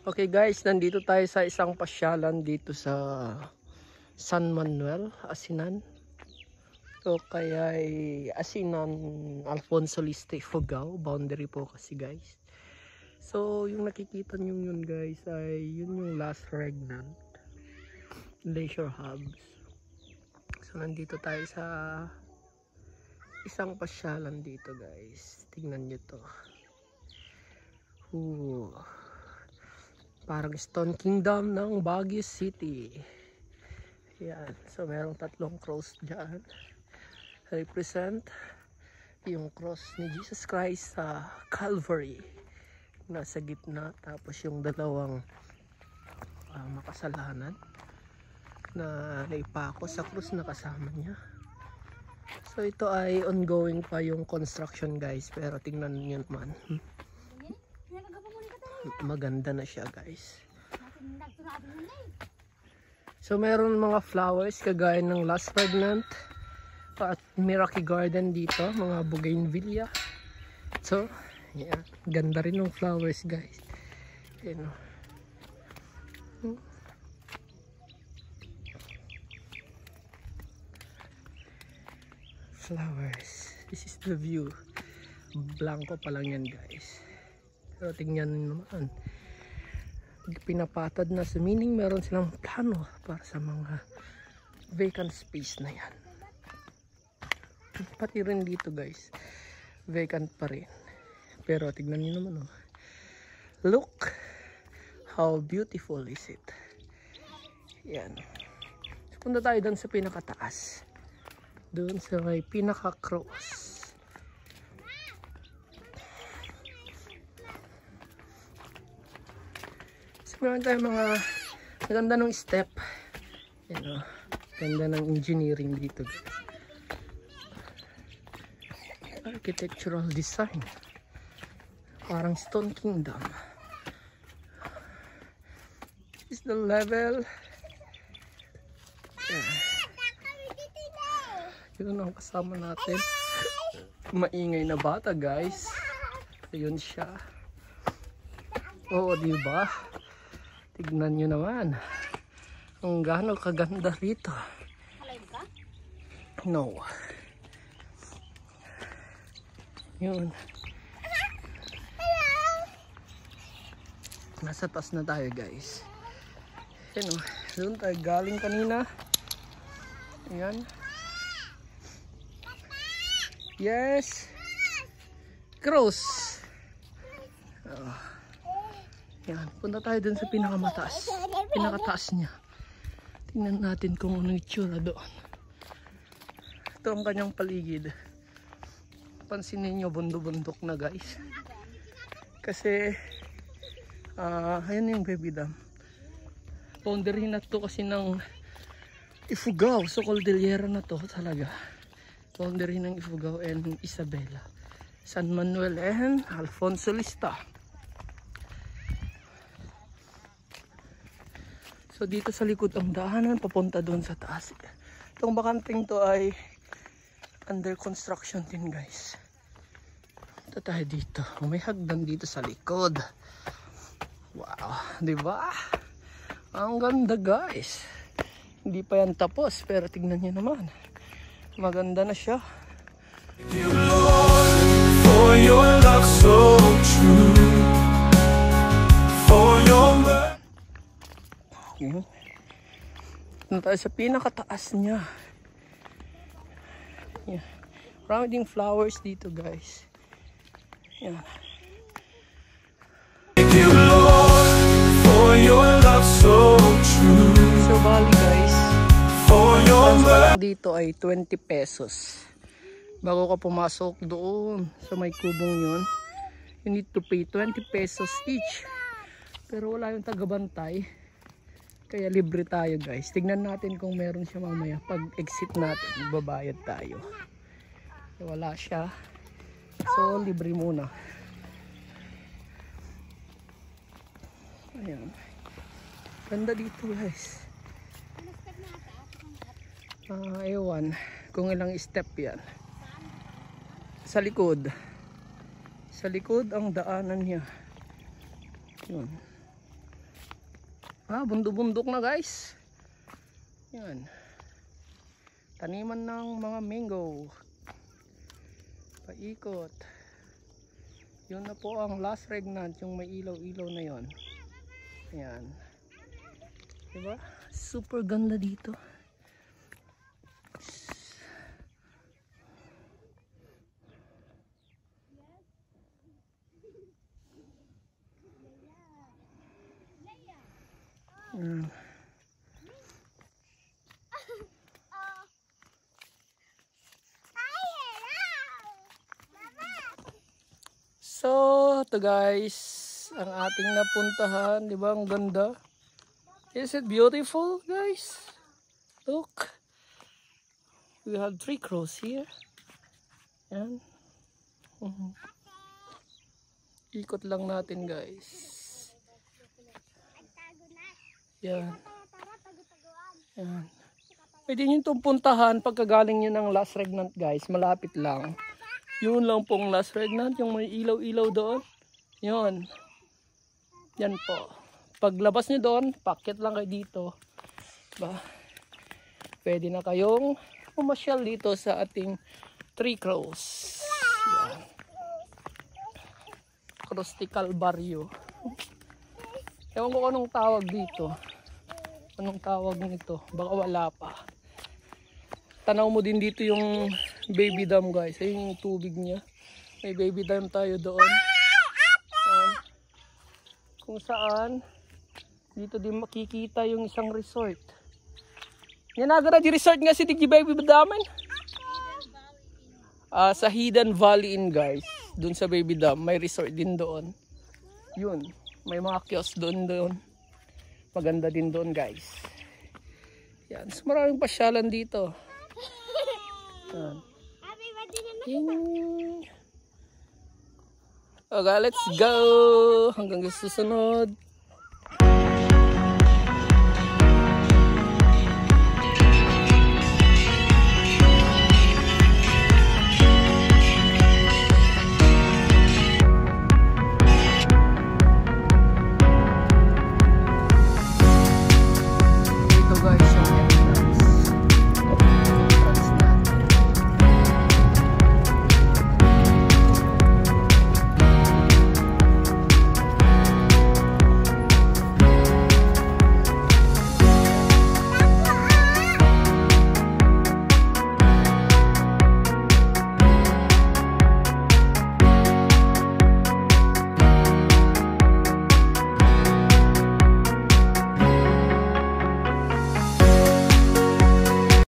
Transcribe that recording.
Okay guys, nandito tayo sa isang pasyalan dito sa San Manuel, Asinan. So kaya Asinan, Alfonso Liste, Ifugao, boundary po kasi guys. So yung nakikita nyo yun guys ay yun yung last regnant leisure hubs. So nandito tayo sa isang pasyalan dito guys. Tingnan nyo to. Parang Stone Kingdom ng Baguio City. Yan. So merong tatlong cross dyan. Represent yung cross ni Jesus Christ sa Calvary. Nasa gitna. Tapos yung dalawang makasalanan na naipako sa cross na kasama niya. So ito ay ongoing pa yung construction guys. Pero tingnan niyo naman. Maganda na siya guys. So meron mga flowers kagaya ng last pregnant at Miracle Garden dito, mga bougainvillea. So yeah, ganda rin ng flowers guys. Ayan, flowers. This is the view. Blanco pa lang yan guys. Pero tingnan naman, pinapatad na sa meaning meron silang plano para sa mga vacant space na yan. Pati rin dito guys, vacant pa rin. Pero tingnan nyo naman oh. Look how beautiful is it. Yan. So, punta tayo doon sa pinakataas. Doon sa may pinaka-cross. Meron tayong mga maganda ng step. Yan, ganda ng engineering dito. Architectural design. Parang Stone Kingdom. This is the level. Yun ang kasama natin. Maingay na bata guys. Ayun siya. Oo, diba? Tignan nyo naman ang gaano kaganda rito. No. Yun. Nasa taas na tayo guys. Yan o. Doon tayo galing kanina. Ayan. Yes. Cross. Yan, punta tayo dun sa pinakataas niya. Tingnan natin kung anong itsura doon. Ito ang kanyang paligid. Pansinin nyo, bundok na guys. Kasi ayan yung baby dam. Boundary na to kasi ng Ifugao. So Cordillera na to talaga. Boundary ng Ifugao and Isabela, San Manuel and Alfonso Lista. So dito sa likod ang daanan papunta doon sa taas. Itong bakanting to ay under construction din guys. Ito tayo dito. May hagdan dito sa likod. Wow, di ba? Ang ganda guys. Hindi pa yan tapos pero tignan niyo naman. Maganda na siya. Thank you Lord for your love so true. For your na tayo sa pinakataas niya. Yeah. Marami ding flowers dito guys. Yan. Thank you Lord for your love so true. So bali guys, for your love dito ay 20 pesos. Bago ka pumasok doon sa may kubong yun, you need to pay 20 pesos each. Pero wala yung tagabantay. Kaya libre tayo guys. Tignan natin kung meron siya mamaya. Pag exit natin, babayad tayo. Wala siya. So libre muna. Ayan. Ganda dito guys. Ewan kung ilang step yan. Sa likod. Sa likod ang daanan niya. Yun. Bundok na guys. Yan. Taniman ng mga mango. Paikot. Yun na po ang last regnant, yung may ilaw-ilaw na yon. Yan. Diba? Super ganda dito. Yan. So, ito guys, ang ating napuntahan, di ba? Ang ganda. Is it beautiful, guys? Look. We have 3 crows here. Yan. Ikot lang natin, guys. Yan. Yan. Pwede nyo itong puntahan pagkagaling nyo ng last regnant, guys. Malapit lang. Yun lang pong last regnant, yung may ilaw-ilaw doon. Yun. Yan po. Paglabas nyo doon, packet lang kayo dito. Ba? Pwede na kayong pumasyal dito sa ating 3 crows. Yan. Crustical Barrio. Ewan ko anong tawag dito. Anong tawag nito? Baka wala pa. Tanaw mo din dito yung baby dam, guys. Ayun yung tubig niya. May baby dam tayo doon. Kung saan dito din makikita yung isang resort. Yan agad di resort nga si Tigi Baby Daman. Sa Hidden Valley Inn, guys. Doon sa baby dam. May resort din doon. Yun. May mga kiosk doon. Maganda din doon, guys. Yan. So, maraming pasyalan dito. Okay, let's go. Hanggang susunod.